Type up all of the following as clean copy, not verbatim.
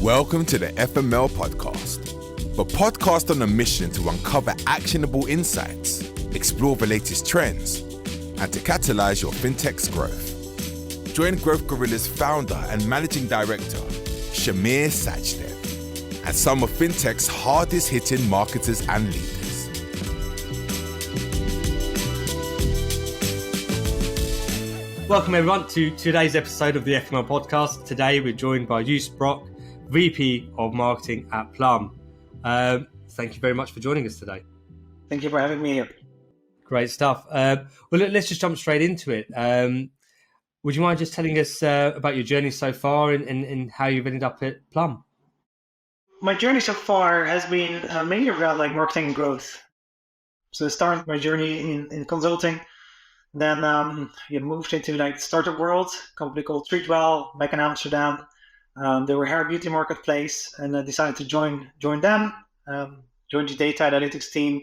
Welcome to the FML podcast, the podcast on a mission to uncover actionable insights, explore the latest trends, and to catalyze your fintech's growth. Join Growth Gorilla's founder and managing director, Sachdev, and some of fintech's hardest hitting marketers and leaders. Welcome everyone to today's episode of the FML podcast. Today we're joined by Joost Brok, VP of Marketing at Plum. Thank you very much for joining us today. Thank you for having me here. Great stuff. Let's just jump straight into it. Would you mind just telling us about your journey so far and how you've ended up at Plum? My journey so far has been mainly about marketing and growth. So I started my journey in consulting. Then you moved into the startup world, a company called Streetwell back in Amsterdam. They were a hair beauty marketplace, and I decided to join them, join the data analytics team.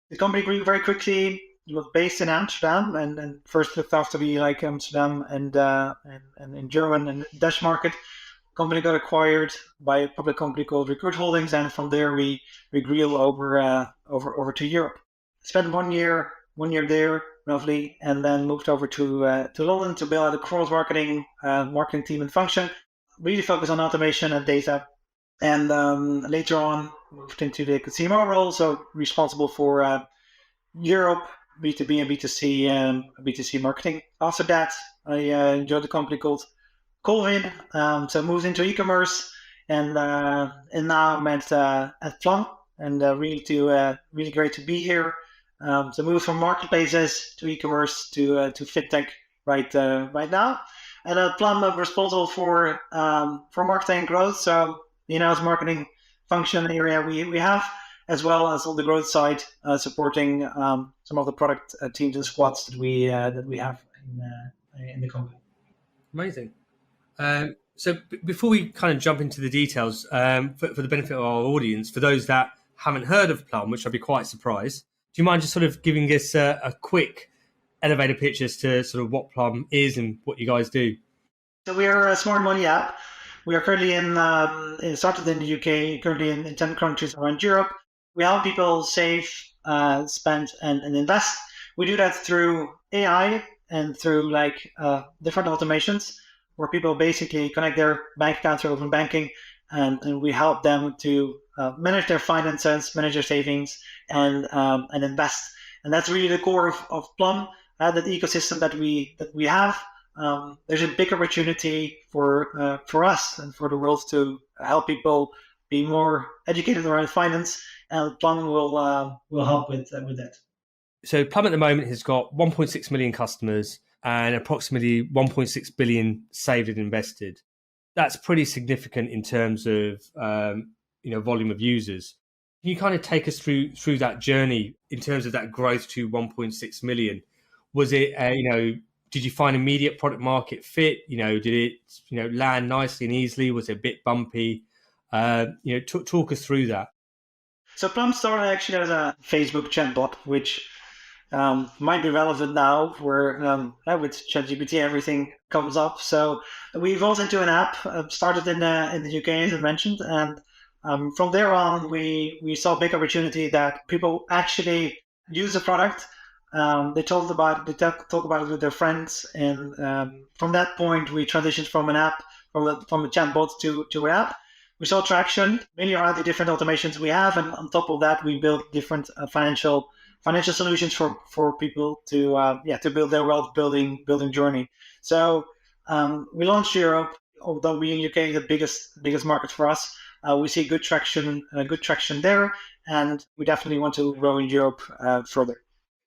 The company grew very quickly. It was based in Amsterdam and first looked after the Amsterdam and in German and Dutch market. The company got acquired by a public company called Recruit Holdings, and from there we grew over to Europe. Spent 1 year there roughly, and then moved over to London to build out a cross marketing team and function. Really focus on automation and data, and later on moved into the consumer role, so responsible for Europe, B2B and B2C marketing. After that, I joined a company called Colvin, so moved into e-commerce, and now I'm at Plum, and really great to be here. So moved from marketplaces to e-commerce to fintech right now. And at Plum, I'm responsible for marketing and growth. So in-house marketing function area we have, as well as on the growth side, supporting some of the product teams and squads that we have in the company. Amazing. So before we kind of jump into the details, for the benefit of our audience, for those that haven't heard of Plum, which I'd be quite surprised, do you mind just sort of giving us a quick elevator pitch as to sort of what Plum is and what you guys do? So we are a smart money app. We are currently started in the UK, currently in 10 countries around Europe. We help people save, spend, and invest. We do that through AI and through different automations, where people basically connect their bank account through open banking, and we help them to manage their finances, manage their savings, and invest. And that's really the core of Plum. That ecosystem that we have. There's a big opportunity for us and for the world to help people be more educated around finance, and Plum will help with that. So Plum at the moment has got 1.6 million customers and approximately 1.6 billion saved and invested. That's pretty significant in terms of volume of users. Can you kind of take us through that journey in terms of that growth to 1.6 million? Was it, did you find immediate product market fit? Did it, land nicely and easily? Was it a bit bumpy? Talk us through that. So Plum started actually as a Facebook chatbot, which might be relevant now, where with ChatGPT everything comes up. So we evolved into an app, started in the UK as I mentioned, and from there on we saw a big opportunity that people actually use the product. They talk about it with their friends, and from that point we transitioned from an app, from a chatbot to an app. We saw traction mainly around the different automations we have, and on top of that we built different financial solutions for people to build their wealth building journey. So we launched Europe, although we in UK is the biggest market for us. We see good traction there, and we definitely want to grow in Europe further.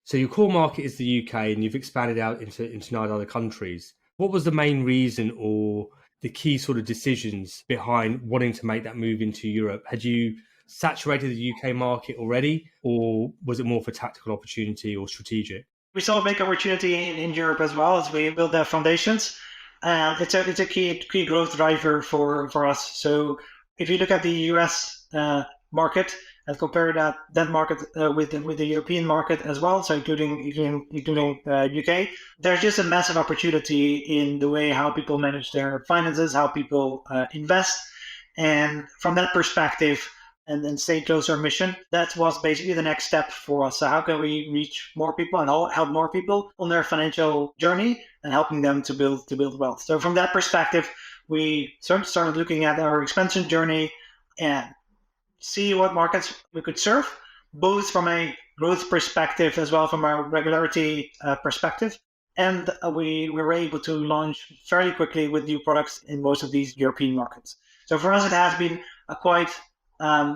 So your core market is the UK, and you've expanded out into 9 other countries. What was the main reason or the key sort of decisions behind wanting to make that move into Europe? Had you saturated the UK market already, or was it more for tactical opportunity or strategic? We saw a big opportunity in Europe as well as we build their foundations. It's a key growth driver for us. So if you look at the US market and compare that market with the European market as well, so including UK, there's just a massive opportunity in the way how people manage their finances, how people invest, And from that perspective, and stay close to our mission, that was basically the next step for us. So how can we reach more people and help more people on their financial journey and helping them to build wealth? So from that perspective, we started looking at our expansion journey and see what markets we could serve, both from a growth perspective as well from a regularity perspective. And we were able to launch fairly quickly with new products in most of these European markets. So for us, it has been a quite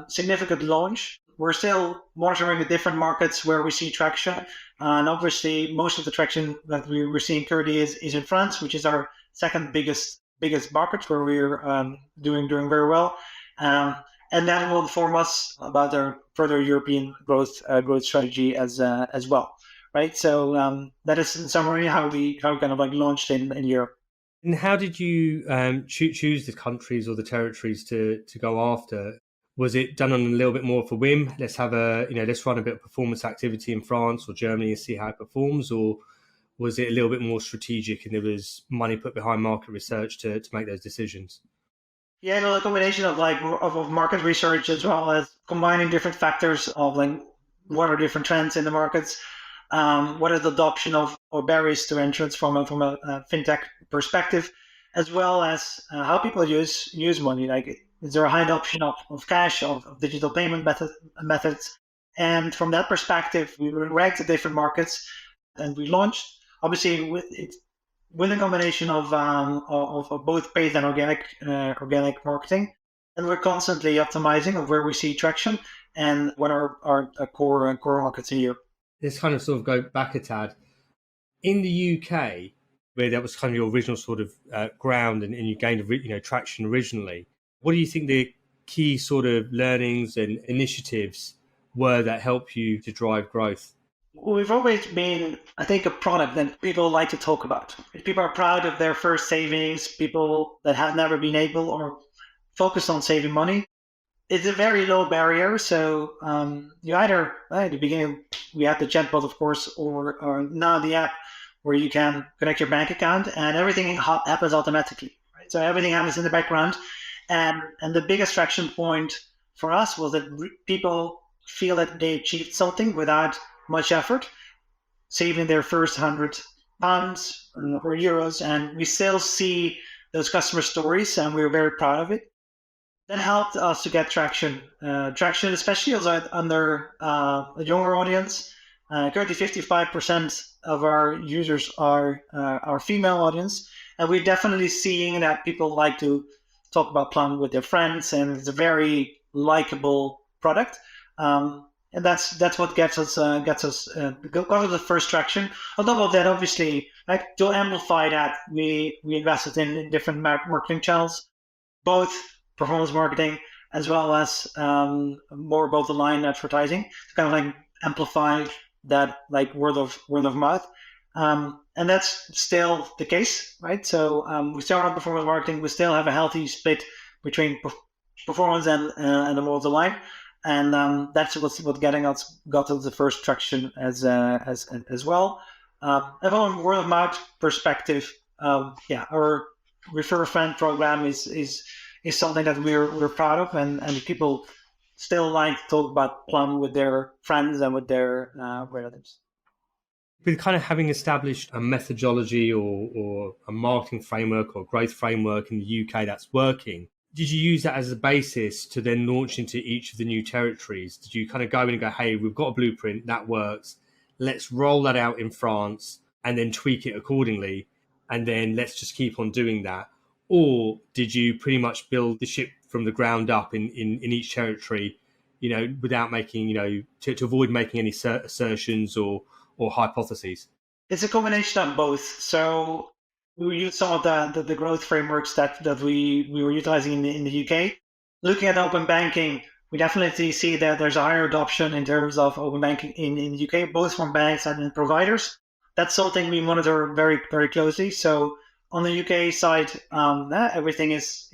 significant launch. We're still monitoring the different markets where we see traction. And obviously, most of the traction that we're seeing currently is in France, which is our second biggest market, where we're doing very well. And that will inform us about our further European growth strategy as well, right? So that is in summary how we kind of like launched in Europe. And how did you choose the countries or the territories to go after? Was it done on a little bit more of a whim? Let's have let's run a bit of performance activity in France or Germany and see how it performs, or was it a little bit more strategic and there was money put behind market research to make those decisions? Yeah, no, a combination of of market research as well as combining different factors of like what are different trends in the markets, what is the adoption of or barriers to entrance from a fintech perspective, as well as how people use money. Like, is there a high adoption of cash, of digital payment methods? And from that perspective, we ranked the different markets and we launched, obviously, with a combination of both paid and organic marketing. And we're constantly optimizing of where we see traction and what are our core markets in Europe. Let's kind of sort of go back a tad. In the UK, where that was kind of your original sort of ground and you gained traction originally, what do you think the key sort of learnings and initiatives were that help you to drive growth? We've always been, I think, a product that people like to talk about. People are proud of their first savings, people that have never been able or focused on saving money. It's a very low barrier. So you either, at the beginning, we had the chatbot, of course, or now the app where you can connect your bank account and everything happens automatically. Right? So everything happens in the background. And the biggest traction point for us was that people feel that they achieved something without much effort, saving their first £100 or euros. And we still see those customer stories and we're very proud of it. That helped us to get traction, especially under a younger audience. Currently 55% of our users are our female audience. And we're definitely seeing that people like to talk about Plum with their friends, and it's a very likable product. And that's what gets us the first traction. On top of that, obviously, like to amplify that, we invested in different marketing channels, both performance marketing as well as more above the line advertising to kind of like amplify that like word of mouth. And that's still the case, right? So we still run performance marketing. We still have a healthy split between performance and above the line. And that's what got us the first traction as well. And from a word of mouth perspective, our refer a friend program is something that we're proud of, and people still like to talk about Plum with their friends and with their relatives. With kind of having established a methodology or a marketing framework or growth framework in the UK that's working, did you use that as a basis to then launch into each of the new territories? Did you kind of go in and go, hey, we've got a blueprint, that works, let's roll that out in France and then tweak it accordingly, and then let's just keep on doing that? Or did you pretty much build the ship from the ground up in each territory, without making, to avoid making any assertions or hypotheses? It's a combination of both. So we used some of the growth frameworks that we were utilizing in the UK. Looking at open banking, we definitely see that there's a higher adoption in terms of open banking in the UK, both from banks and providers. That's something we monitor very, very closely. So on the UK side, everything is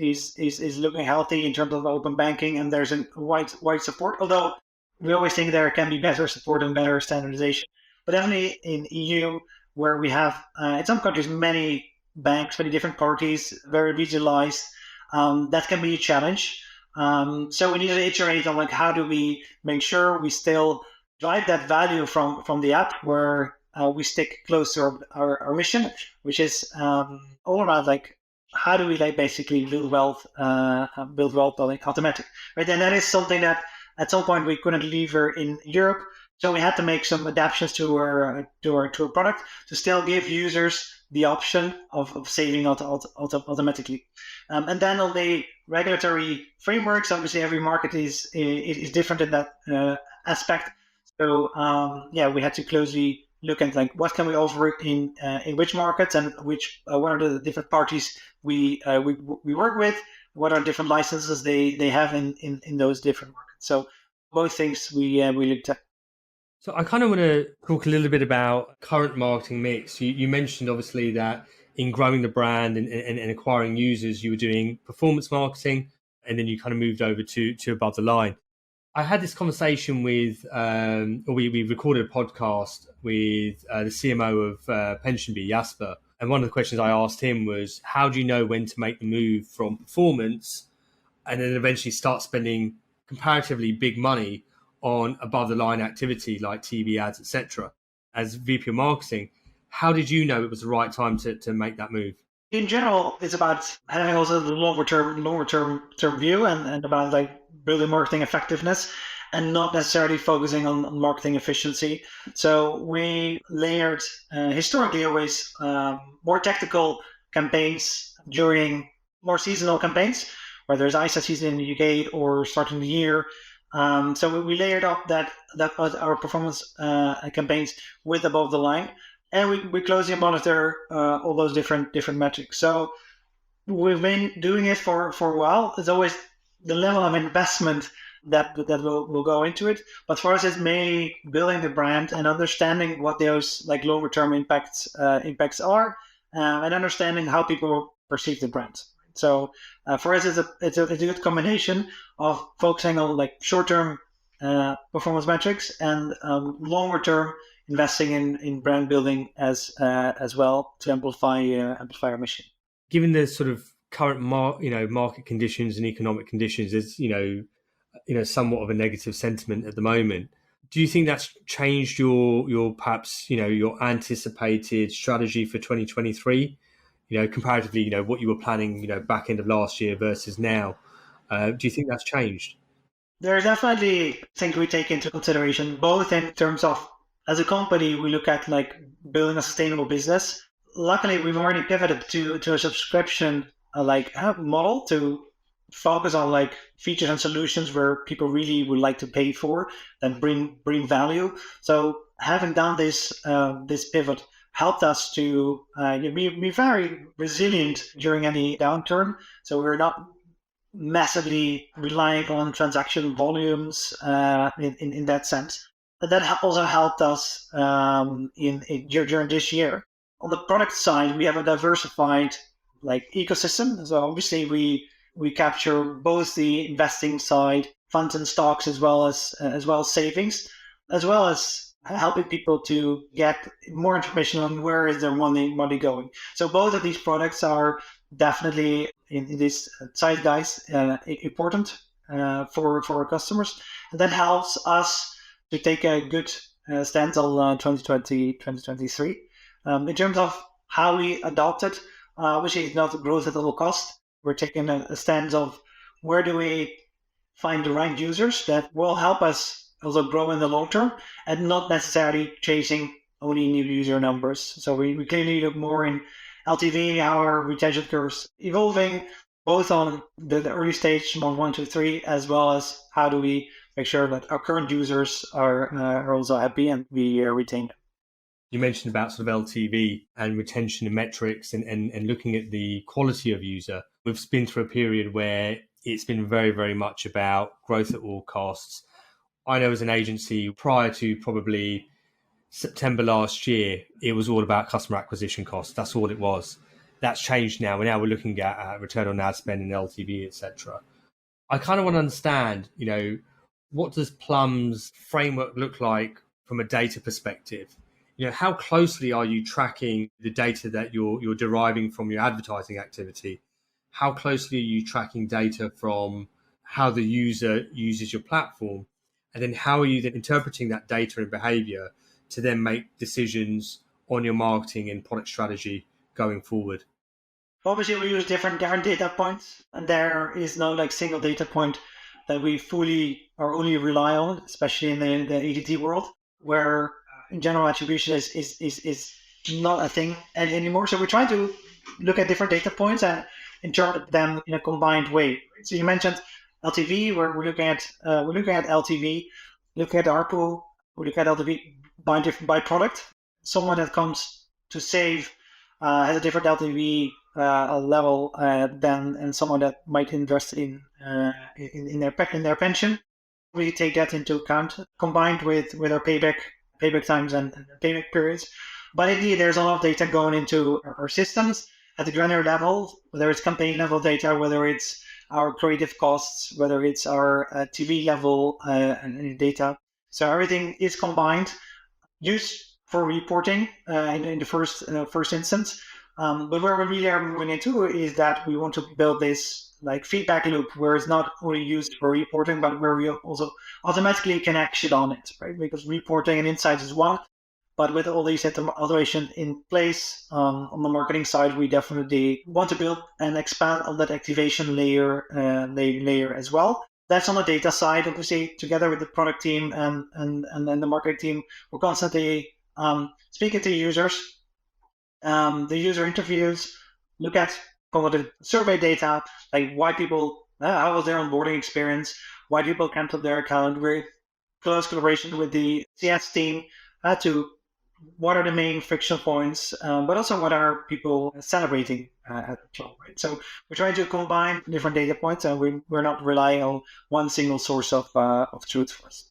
looking healthy in terms of open banking, and there's a wide support. Although we always think there can be better support and better standardization. But definitely in EU, where we have in some countries many banks, many different parties, very regionalized, that can be a challenge. So we need to iterate on like how do we make sure we still drive that value from the app where we stick close to our mission, which is all about like how do we like basically build wealth like automatic, right? And that is something that at some point we couldn't deliver in Europe, so we had to make some adaptations to our product to still give users the option of saving automatically. And then on the regulatory frameworks, obviously every market is different in that aspect. So we had to closely look at like what can we offer in which markets and which what are the different parties we work with, what are different licenses they have in those different markets. So both things we looked at. So I kind of want to talk a little bit about current marketing mix. You mentioned obviously that in growing the brand and acquiring users, you were doing performance marketing, and then you kind of moved over to above the line. I had this conversation with, we recorded a podcast with the CMO of PensionBee, Jasper. And one of the questions I asked him was, how do you know when to make the move from performance and then eventually start spending comparatively big money on above the line activity like TV ads, etc. As VP of marketing, how did you know it was the right time to make that move? In general, it's about having also the longer term view and about like building marketing effectiveness and not necessarily focusing on marketing efficiency. So we layered historically always more tactical campaigns during more seasonal campaigns, whether it's ISA season in the UK or starting the year. So we layered up that was our performance campaigns with above the line, and we closely monitor all those different metrics. So we've been doing it for a while. It's always the level of investment that will go into it, but for us, it's mainly building the brand and understanding what those like longer term impacts are, and understanding how people perceive the brand. So for us, it's a good combination of focusing on like short-term performance metrics and longer term investing in brand building as well to amplify our mission. Given the sort of current market conditions and economic conditions, there's somewhat of a negative sentiment at the moment. Do you think that's changed your perhaps your anticipated strategy for 2023? Comparatively, what you were planning, back end of last year versus now. Do you think that's changed? There are definitely things we take into consideration, both in terms of as a company, we look at like building a sustainable business. Luckily, we've already pivoted to a subscription model to focus on like features and solutions where people really would like to pay for and bring value. So having done this pivot helped us to be very resilient during any downturn. So we're not massively relying on transaction volumes in that sense. But that also helped us during this year. On the product side, we have a diversified like ecosystem. So obviously we capture both the investing side, funds and stocks, as well as savings, as well as helping people to get more information on where is their money going. So both of these products are definitely in this zeitgeist important for our customers. And that helps us to take a good stand on 2023. In terms of how we adopt it, obviously it's not growth at all cost. We're taking a stance of where do we find the right users that will help us also grow in the long term and not necessarily chasing only new user numbers. So we clearly look more in LTV, our retention curves evolving both on the early stage, month 1 to 3, as well as how do we make sure that our current users are also happy and we retain them. You mentioned about sort of LTV and retention and metrics and looking at the quality of user. We've been through a period where it's been very, very much about growth at all costs. I know as an agency, prior to probably September last year, it was all about customer acquisition costs. That's all it was. That's changed now. We're looking at return on ad spend and LTV, etc. I kind of want to understand, what does Plum's framework look like from a data perspective? How closely are you tracking the data that you're deriving from your advertising activity? how closely are you tracking data from how the user uses your platform? And then how are you then interpreting that data and behavior to then make decisions on your marketing and product strategy going forward? Obviously, we use different data points, and there is no like single data point that we fully or only rely on, especially in the EDT world, where in general attribution is not a thing anymore. So we're trying to look at different data points and interpret them in a combined way. So you mentioned LTV, where we're looking at LTV, look at ARPU, we look at LTV by product. Someone that comes to save has a different LTV level than and someone that might invest in their pension. We take that into account, combined with our payback times and payback periods. But indeed, there's a lot of data going into our systems at the granular level, whether it's campaign level data, whether it's our creative costs, whether it's our TV level and data. So everything is combined, used for reporting in the first instance. But where we really are moving into is that we want to build this like feedback loop where it's not only used for reporting, but where we also automatically can action on it, right? Because reporting and insights is one, but with all these automation in place on the marketing side, we definitely want to build and expand on that activation layer as well. That's on the data side. Obviously, together with the product team and the marketing team, we're constantly speaking to users. The user interviews, look at the survey data, like why people, how was their onboarding experience, why people canceled their account. We're close collaboration with the CS team to what are the main friction points, but also what are people celebrating at Plum, right? So we're trying to combine different data points, and we're not relying on one single source of truth for us.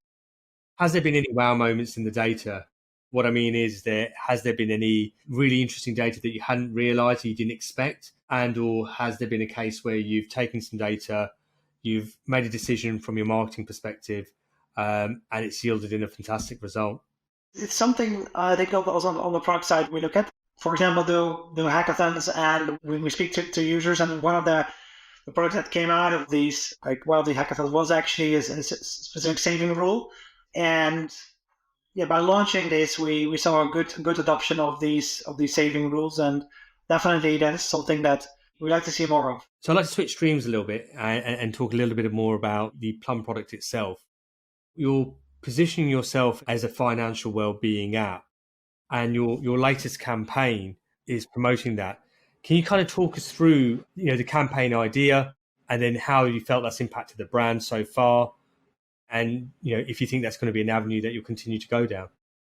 Has there been any wow moments in the data? What I mean is, has there been any really interesting data that you hadn't realized, you didn't expect? And or has there been a case where you've taken some data, you've made a decision from your marketing perspective, and it's yielded in a fantastic result? It's something I think also on the product side we look at. For example, the hackathons, and we speak to users, and one of the products that came out of these, like one of the hackathons was actually a specific saving rule. And yeah, by launching this, we saw a good adoption of these saving rules, and definitely that is something that we'd like to see more of. So I'd like to switch streams a little bit and talk a little bit more about the Plum product itself. You're positioning yourself as a financial well-being app, and your latest campaign is promoting that. Can you kind of talk us through, the campaign idea, and then how you felt that's impacted the brand so far? And, if you think that's going to be an avenue that you'll continue to go down.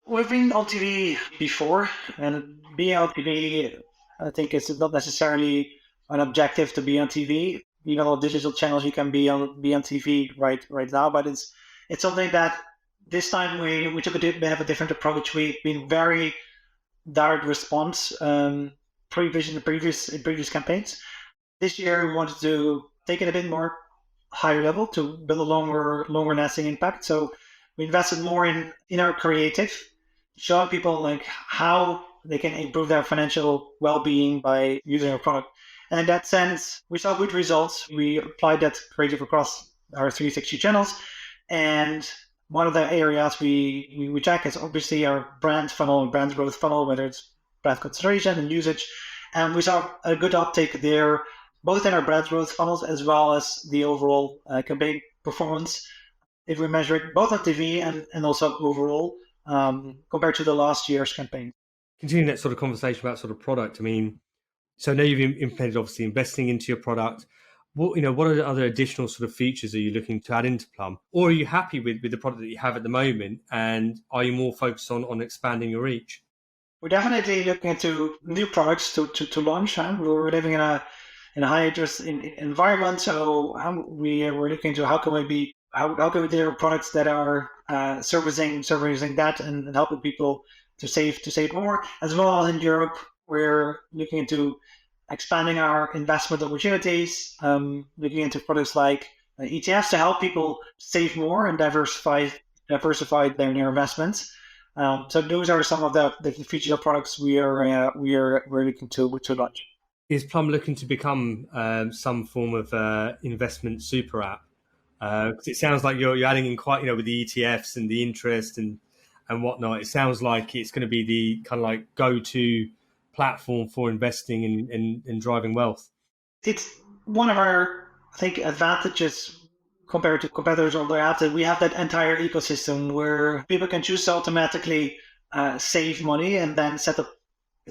We've been on TV before, and being on TV, I think it's not necessarily an objective to be on TV. Even on digital channels, you can be on TV right now, but it's something that this time we took a bit of a different approach. We've been very direct response previous campaigns. This year, we wanted to take it a bit more higher level to build a longer lasting impact. So we invested more in our creative, showing people like how they can improve their financial well-being by using our product. And in that sense, we saw good results. We applied that creative across our 360 channels. And one of the areas we track is obviously our brand funnel and brand growth funnel, whether it's brand consideration and usage. And we saw a good uptake there, both in our brand growth funnels as well as the overall campaign performance. If we measure it both on TV and also overall compared to the last year's campaign. Continuing that sort of conversation about sort of product, I mean, so now you've implemented obviously investing into your product. What are the other additional sort of features are you looking to add into Plum? Or are you happy with the product that you have at the moment? And are you more focused on expanding your reach? We're definitely looking into new products to launch. We're living in a high interest environment, so we're looking into how can we do products that are servicing that and helping people to save more. As well as in Europe, we're looking into expanding our investment opportunities, looking into products like ETFs to help people save more and diversify their investments. So those are some of the future products we're looking to launch. Is Plum looking to become some form of investment super app? Because it sounds like you're adding in quite, with the ETFs and the interest and whatnot. It sounds like it's going to be the kind of like go-to platform for investing and driving wealth. It's one of our, I think, advantages compared to competitors on the app that we have that entire ecosystem where people can choose to automatically save money and then set up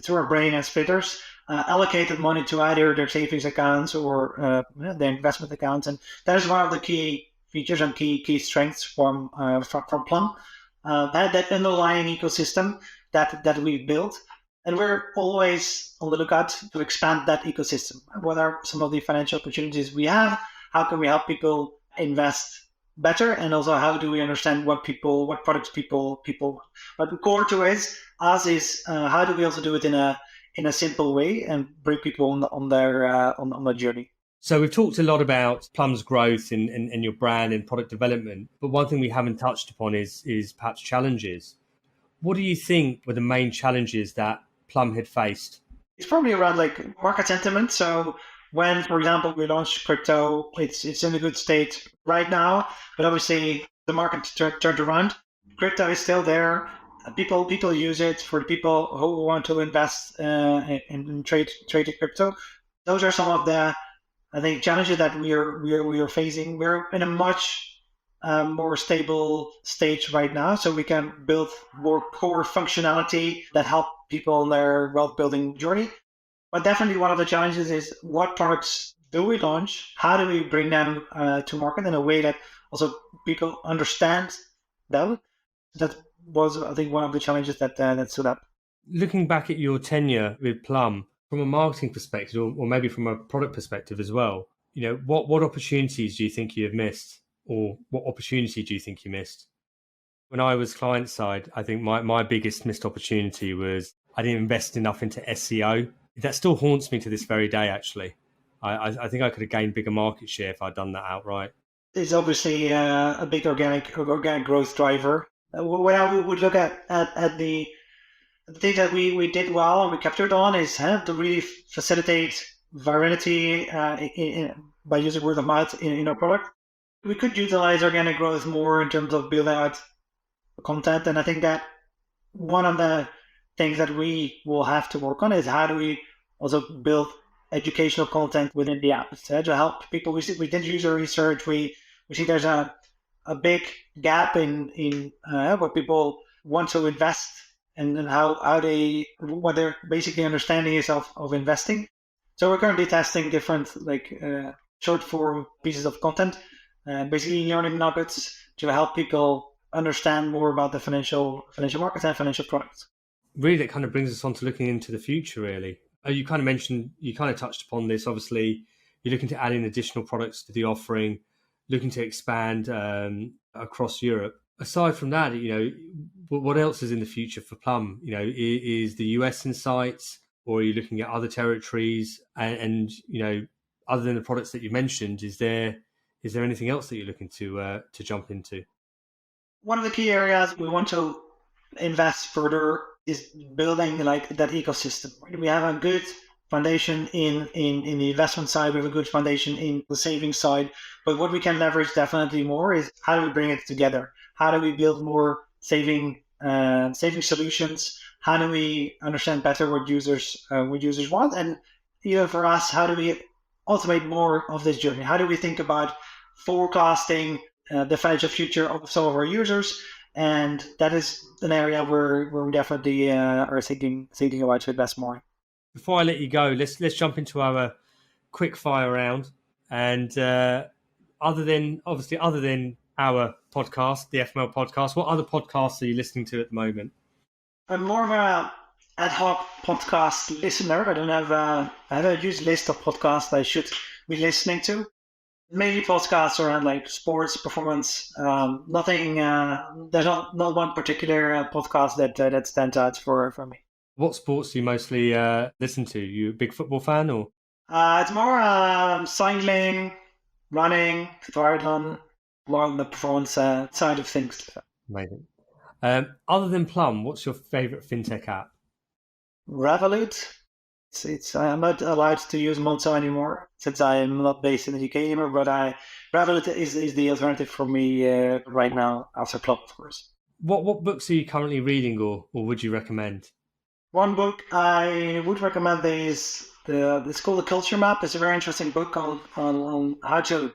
through our brain and splitters, allocated money to either their savings accounts or their investment accounts. And that is one of the key features and key strengths from Plum. That underlying ecosystem that we've built. And we're always on the lookout to expand that ecosystem. What are some of the financial opportunities we have? How can we help people invest better? And also, how do we understand what products people want? But the core to it is how do we also do it in a simple way and bring people on their journey. So we've talked a lot about Plum's growth in your brand and product development, but one thing we haven't touched upon is perhaps challenges. What do you think were the main challenges that Plum had faced? It's probably around like market sentiment. So when, for example, we launched crypto, it's in a good state right now, but obviously the market turned around. Crypto is still there. People use it for the people who want to invest in trade crypto. Those are some of the, I think, challenges that we are facing. We're in a much more stable stage right now, so we can build more core functionality that help people on their wealth building journey. But definitely one of the challenges is what products do we launch? How do we bring them to market in a way that also people understand them? That was, I think, one of the challenges that stood up. Looking back at your tenure with Plum, from a marketing perspective, or maybe from a product perspective as well, what opportunities do you think you have missed? Or what opportunity do you think you missed? When I was client side, I think my biggest missed opportunity was I didn't invest enough into SEO. That still haunts me to this very day, actually. I think I could have gained bigger market share if I'd done that outright. It's obviously a big organic growth driver. When I would look at the thing that we did well and we captured on is to really facilitate virality by using word of mouth in our product. We could utilize organic growth more in terms of building out content. And I think that one of the things that we will have to work on is how do we also build educational content within the app to help people. We did user research. We see there's a big gap in what people want to invest and what their basically understanding is of investing. So we're currently testing different short form pieces of content. Basically learning nuggets to help people understand more about the financial markets and financial products. Really, that kind of brings us on to looking into the future, really. You kind of touched upon this. Obviously, you're looking to add in additional products to the offering, looking to expand across Europe. Aside from that, what else is in the future for Plum? Is the US in sights, or are you looking at other territories? And other than the products that you mentioned, is there anything else that you're looking to jump into? One of the key areas we want to invest further is building that ecosystem. We have a good foundation in the investment side. We have a good foundation in the savings side. But what we can leverage definitely more is how do we bring it together? How do we build more saving solutions? How do we understand better what users want? And for us, how do we automate more of this journey? How do we think about forecasting the financial future of some of our users? And that is an area where we definitely are thinking about to invest more. Before I let you go, let's jump into our quick fire round. And other than our podcast, the FML podcast, what other podcasts are you listening to at the moment? I'm more of an ad hoc podcast listener. I don't have I have a huge list of podcasts I should be listening to. Mainly podcasts around sports performance. Nothing. There's not one particular podcast that stands out for me. What sports do you mostly listen to? You a big football fan, or? It's more cycling, running, triathlon, more on the performance side of things. Amazing. Other than Plum, what's your favorite fintech app? Revolut. I'm not allowed to use Monzo anymore since I'm not based in the UK anymore, but Rabbit is the alternative for me right now after Plum, of course. What books are you currently reading or would you recommend? One book I would recommend is it's called The Culture Map. It's a very interesting book on how to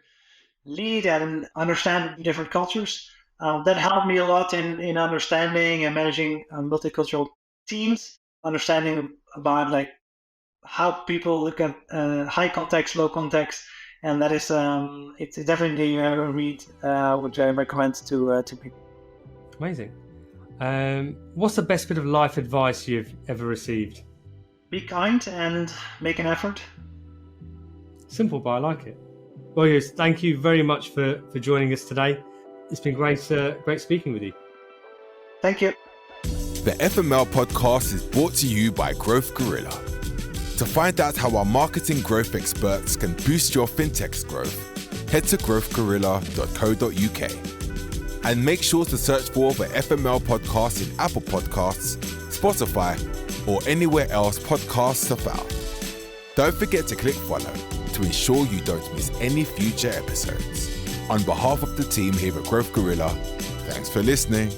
lead and understand different cultures. That helped me a lot in understanding and managing multicultural teams, understanding about like how people look at high context, low context, and that is it's definitely a read which I recommend to people. Amazing. What's the best bit of life advice you've ever received? Be kind and make an effort. Simple, but I like it. Well, Joost, thank you very much for joining us today. It's been great speaking with you. Thank you. The FML podcast is brought to you by Growth Gorilla. To find out how our marketing growth experts can boost your fintech's growth, head to growthgorilla.co.uk. And make sure to search for the FML podcast in Apple Podcasts, Spotify, or anywhere else podcasts are found. Don't forget to click follow to ensure you don't miss any future episodes. On behalf of the team here at Growth Gorilla, thanks for listening.